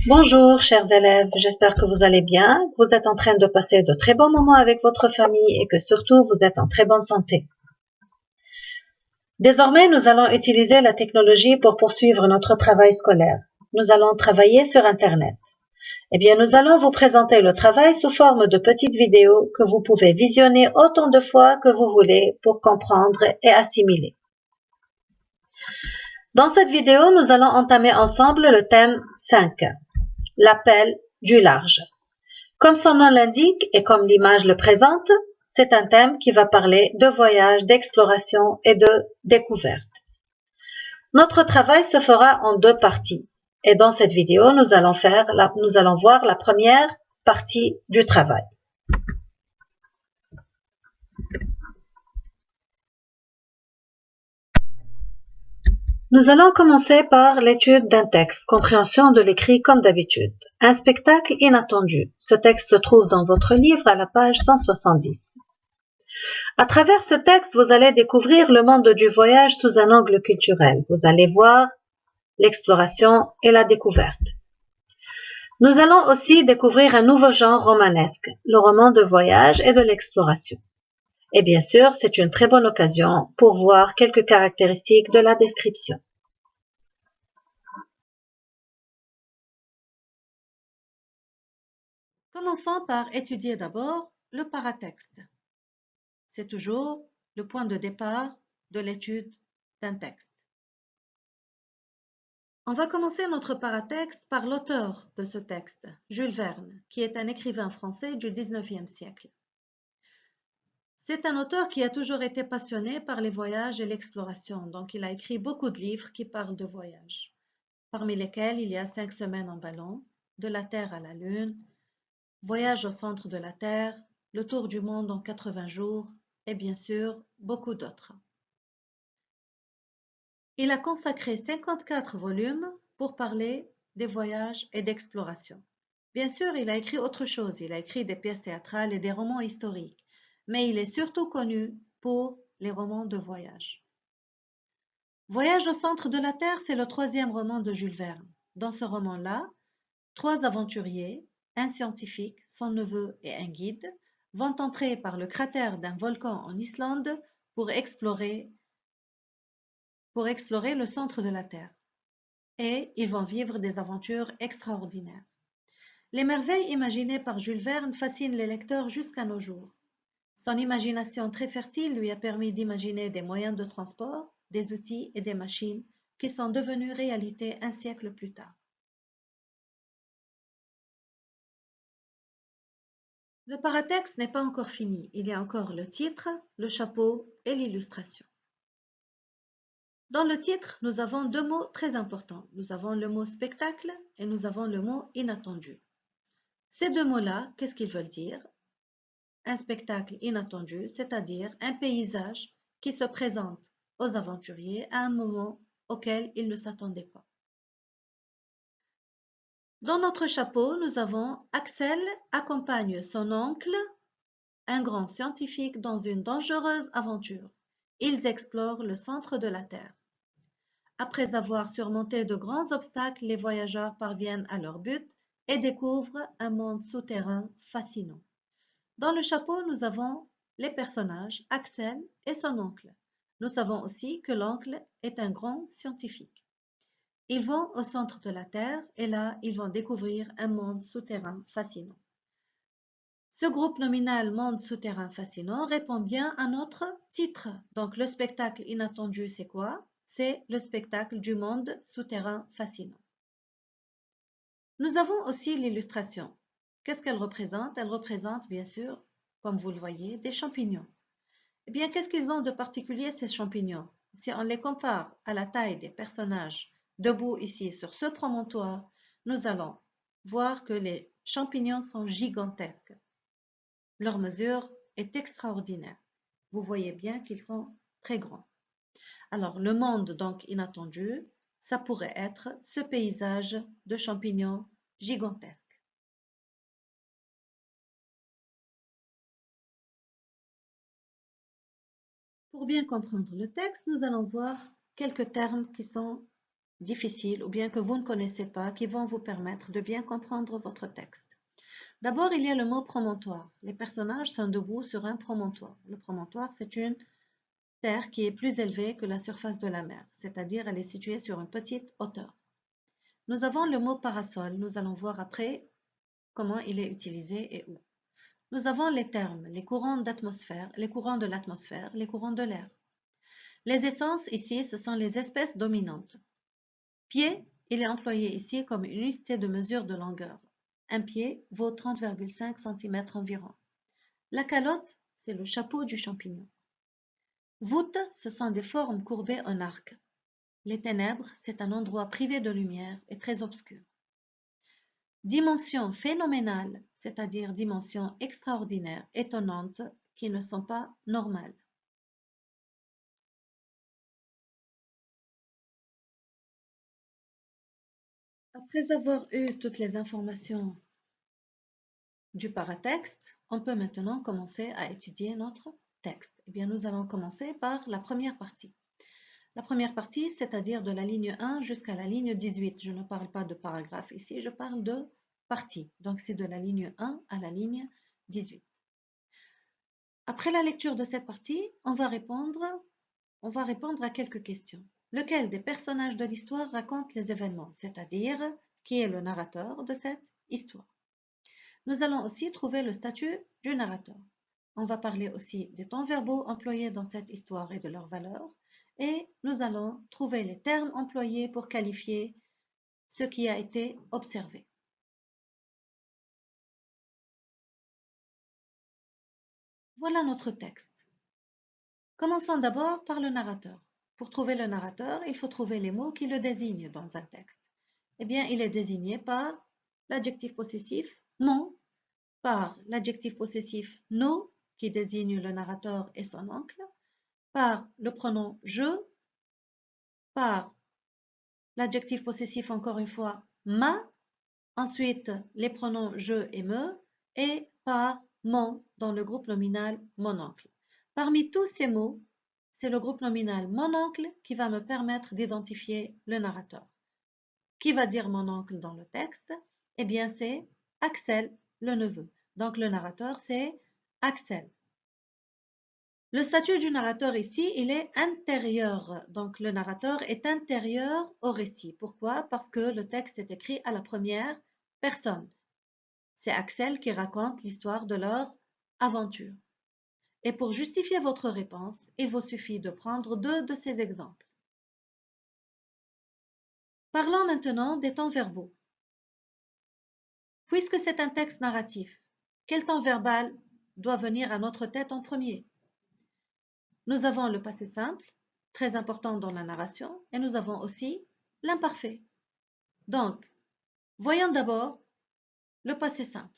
Bonjour, chers élèves, j'espère que vous allez bien, que vous êtes en train de passer de très bons moments avec votre famille et que surtout vous êtes en très bonne santé. Désormais, nous allons utiliser la technologie pour poursuivre notre travail scolaire. Nous allons travailler sur Internet. Nous allons vous présenter le travail sous forme de petites vidéos que vous pouvez visionner autant de fois que vous voulez pour comprendre et assimiler. Dans cette vidéo, nous allons entamer ensemble le thème 5, l'appel du large. Comme son nom l'indique et comme l'image le présente, c'est un thème qui va parler de voyage, d'exploration et de découverte. Notre travail se fera en deux parties et dans cette vidéo, nous allons voir la première partie du travail. Nous allons commencer par l'étude d'un texte, compréhension de l'écrit comme d'habitude. Un spectacle inattendu. Ce texte se trouve dans votre livre à la page 170. À travers ce texte, vous allez découvrir le monde du voyage sous un angle culturel. Vous allez voir l'exploration et la découverte. Nous allons aussi découvrir un nouveau genre romanesque, le roman de voyage et de l'exploration. Et bien sûr, c'est une très bonne occasion pour voir quelques caractéristiques de la description. Commençons par étudier d'abord le paratexte. C'est toujours le point de départ de l'étude d'un texte. On va commencer notre paratexte par l'auteur de ce texte, Jules Verne, qui est un écrivain français du XIXe siècle. C'est un auteur qui a toujours été passionné par les voyages et l'exploration, donc il a écrit beaucoup de livres qui parlent de voyages, parmi lesquels il y a 5 semaines en ballon, De la Terre à la Lune, Voyage au centre de la Terre, Le tour du monde en 80 jours, et bien sûr, beaucoup d'autres. Il a consacré 54 volumes pour parler des voyages et d'exploration. Bien sûr, il a écrit autre chose, il a écrit des pièces théâtrales et des romans historiques, mais il est surtout connu pour les romans de voyage. Voyage au centre de la Terre, c'est le 3e roman de Jules Verne. Dans ce roman-là, 3 aventuriers, un scientifique, son neveu et un guide, vont entrer par le cratère d'un volcan en Islande pour explorer le centre de la Terre. Et ils vont vivre des aventures extraordinaires. Les merveilles imaginées par Jules Verne fascinent les lecteurs jusqu'à nos jours. Son imagination très fertile lui a permis d'imaginer des moyens de transport, des outils et des machines qui sont devenus réalité un siècle plus tard. Le paratexte n'est pas encore fini, il y a encore le titre, le chapeau et l'illustration. Dans le titre, nous avons 2 mots très importants. Nous avons le mot spectacle et nous avons le mot inattendu. Ces 2 mots-là, qu'est-ce qu'ils veulent dire? Un spectacle inattendu, c'est-à-dire un paysage qui se présente aux aventuriers à un moment auquel ils ne s'attendaient pas. Dans notre chapeau, nous avons Axel accompagne son oncle, un grand scientifique, dans une dangereuse aventure. Ils explorent le centre de la Terre. Après avoir surmonté de grands obstacles, les voyageurs parviennent à leur but et découvrent un monde souterrain fascinant. Dans le chapeau, nous avons les personnages, Axel et son oncle. Nous savons aussi que l'oncle est un grand scientifique. Ils vont au centre de la Terre et là, ils vont découvrir un monde souterrain fascinant. Ce groupe nominal Monde souterrain fascinant répond bien à notre titre. Donc le spectacle inattendu, c'est quoi? C'est le spectacle du monde souterrain fascinant. Nous avons aussi l'illustration. Qu'est-ce qu'elle représente? Elle représente, bien sûr, comme vous le voyez, des champignons. Eh bien, qu'est-ce qu'ils ont de particulier, ces champignons? Si on les compare à la taille des personnages debout ici sur ce promontoire, nous allons voir que les champignons sont gigantesques. Leur mesure est extraordinaire. Vous voyez bien qu'ils sont très grands. Alors, le monde donc inattendu, ça pourrait être ce paysage de champignons gigantesques. Pour bien comprendre le texte, nous allons voir quelques termes qui sont difficiles ou bien que vous ne connaissez pas qui vont vous permettre de bien comprendre votre texte. D'abord, il y a le mot promontoire. Les personnages sont debout sur un promontoire. Le promontoire, c'est une terre qui est plus élevée que la surface de la mer, c'est-à-dire elle est située sur une petite hauteur. Nous avons le mot parasol. Nous allons voir après comment il est utilisé et où. Nous avons les termes, les courants d'atmosphère, les courants de l'atmosphère, les courants de l'air. Les essences, ici, ce sont les espèces dominantes. Pied, il est employé ici comme une unité de mesure de longueur. Un pied vaut 30,5 cm environ. La calotte, c'est le chapeau du champignon. Voûte, ce sont des formes courbées en arc. Les ténèbres, c'est un endroit privé de lumière et très obscur. Dimensions phénoménales, c'est-à-dire dimensions extraordinaires, étonnantes, qui ne sont pas normales. Après avoir eu toutes les informations du paratexte, on peut maintenant commencer à étudier notre texte. Eh bien, nous allons commencer par la première partie. La première partie, c'est-à-dire de la ligne 1 jusqu'à la ligne 18. Je ne parle pas de paragraphe ici, je parle de partie. Donc, c'est de la ligne 1 à la ligne 18. Après la lecture de cette partie, on va répondre à quelques questions. Lequel des personnages de l'histoire raconte les événements, c'est-à-dire qui est le narrateur de cette histoire? Nous allons aussi trouver le statut du narrateur. On va parler aussi des temps verbaux employés dans cette histoire et de leur valeur. Et nous allons trouver les termes employés pour qualifier ce qui a été observé. Voilà notre texte. Commençons d'abord par le narrateur. Pour trouver le narrateur, il faut trouver les mots qui le désignent dans un texte. Eh bien, il est désigné par l'adjectif possessif « mon », par l'adjectif possessif « nos » qui désigne le narrateur et son oncle, par le pronom « je », par l'adjectif possessif encore une fois « ma », ensuite les pronoms « je » et « me » et par « mon » dans le groupe nominal « mon oncle ». Parmi tous ces mots, c'est le groupe nominal « mon oncle » qui va me permettre d'identifier le narrateur. Qui va dire mon oncle dans le texte? Eh bien, c'est Axel, le neveu. Donc, le narrateur, c'est Axel. Le statut du narrateur ici, il est intérieur. Donc, le narrateur est intérieur au récit. Pourquoi? Parce que le texte est écrit à la première personne. C'est Axel qui raconte l'histoire de leur aventure. Et pour justifier votre réponse, il vous suffit de prendre 2 de ces exemples. Parlons maintenant des temps verbaux. Puisque c'est un texte narratif, quel temps verbal doit venir à notre tête en premier? Nous avons le passé simple, très important dans la narration, et nous avons aussi l'imparfait. Donc, voyons d'abord le passé simple.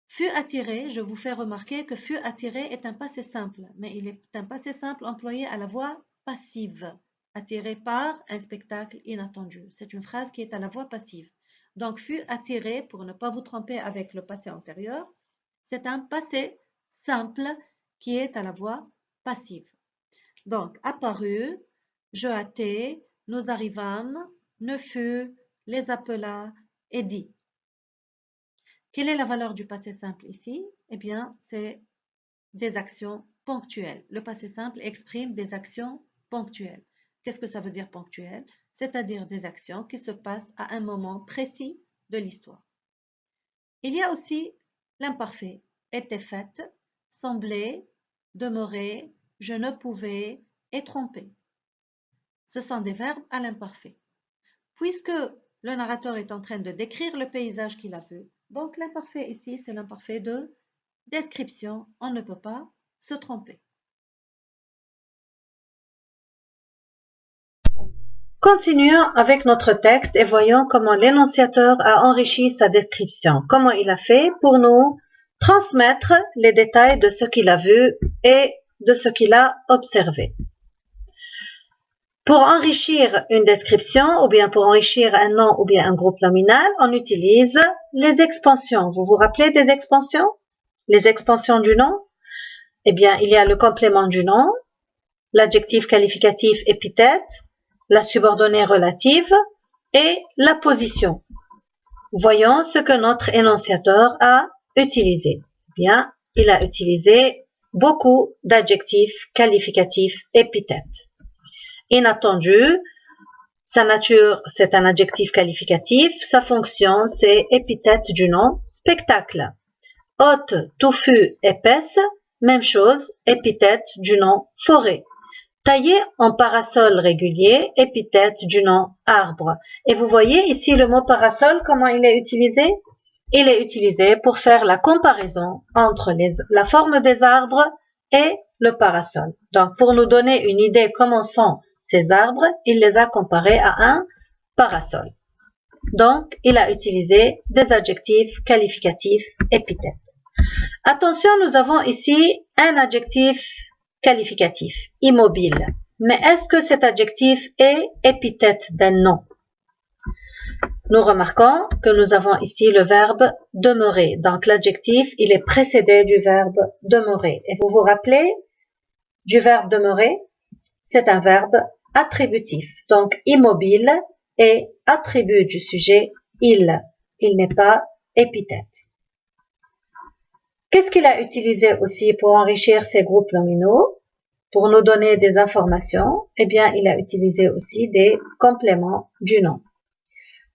Fut attiré, je vous fais remarquer que fut attiré est un passé simple, mais il est un passé simple employé à la voix passive. Attiré par un spectacle inattendu. C'est une phrase qui est à la voix passive. Donc, fut attiré, pour ne pas vous tromper avec le passé antérieur, c'est un passé simple qui est à la voix passive. Donc, apparut, je hâtai, nous arrivâmes, ne fut, les appela et dit. Quelle est la valeur du passé simple ici? Eh bien, c'est des actions ponctuelles. Le passé simple exprime des actions ponctuelles. Qu'est-ce que ça veut dire ponctuel? C'est-à-dire des actions qui se passent à un moment précis de l'histoire. Il y a aussi l'imparfait. Était faite, semblait, demeurait, je ne pouvais et tromper. Ce sont des verbes à l'imparfait. Puisque le narrateur est en train de décrire le paysage qu'il a vu, donc l'imparfait ici, c'est l'imparfait de description. On ne peut pas se tromper. Continuons avec notre texte et voyons comment l'énonciateur a enrichi sa description. Comment il a fait pour nous transmettre les détails de ce qu'il a vu et de ce qu'il a observé. Pour enrichir une description ou bien pour enrichir un nom ou bien un groupe nominal, on utilise les expansions. Vous vous rappelez des expansions? Les expansions du nom? Eh bien, il y a le complément du nom, l'adjectif qualificatif épithète, la subordonnée relative et la position. Voyons ce que notre énonciateur a utilisé. Bien, il a utilisé beaucoup d'adjectifs qualificatifs épithètes. Inattendu, sa nature, c'est un adjectif qualificatif. Sa fonction, c'est épithète du nom spectacle. Haute, touffue, épaisse, même chose, épithète du nom forêt. Taillé en parasol régulier, épithète du nom arbre. Et vous voyez ici le mot parasol, comment il est utilisé? Il est utilisé pour faire la comparaison entre la forme des arbres et le parasol. Donc, pour nous donner une idée comment sont ces arbres, il les a comparés à un parasol. Donc, il a utilisé des adjectifs qualificatifs épithètes. Attention, nous avons ici un adjectif qualificatif, immobile. Mais est-ce que cet adjectif est épithète d'un nom? Nous remarquons que nous avons ici le verbe demeurer. Donc, l'adjectif, il est précédé du verbe demeurer. Et vous vous rappelez du verbe demeurer? C'est un verbe attributif. Donc, immobile est attribut du sujet il. Il n'est pas épithète. Qu'est-ce qu'il a utilisé aussi pour enrichir ces groupes nominaux? Pour nous donner des informations, eh bien, il a utilisé aussi des compléments du nom.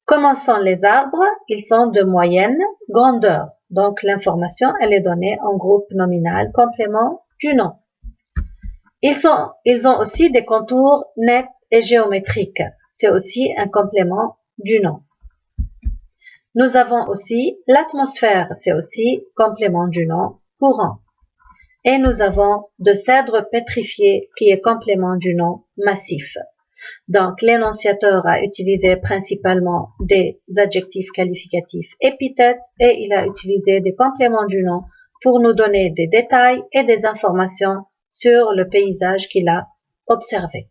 Comment sont les arbres? Ils sont de moyenne grandeur. Donc, l'information, elle est donnée en groupe nominal, complément du nom. Ils ont aussi des contours nets et géométriques. C'est aussi un complément du nom. Nous avons aussi l'atmosphère, c'est aussi complément du nom courant. Et nous avons de cèdre pétrifié qui est complément du nom massif. Donc, l'énonciateur a utilisé principalement des adjectifs qualificatifs épithètes et il a utilisé des compléments du nom pour nous donner des détails et des informations sur le paysage qu'il a observé.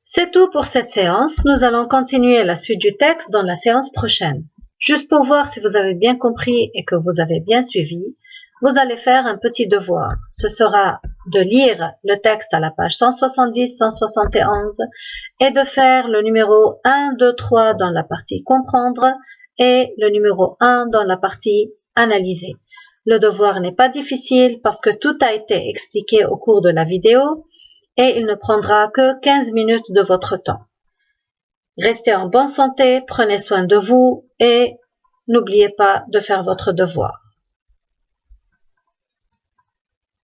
C'est tout pour cette séance. Nous allons continuer la suite du texte dans la séance prochaine. Juste pour voir si vous avez bien compris et que vous avez bien suivi, vous allez faire un petit devoir. Ce sera de lire le texte à la page 170-171 et de faire le numéro 1, 2, 3 dans la partie comprendre et le numéro 1 dans la partie analyser. Le devoir n'est pas difficile parce que tout a été expliqué au cours de la vidéo et il ne prendra que 15 minutes de votre temps. Restez en bonne santé, prenez soin de vous et n'oubliez pas de faire votre devoir.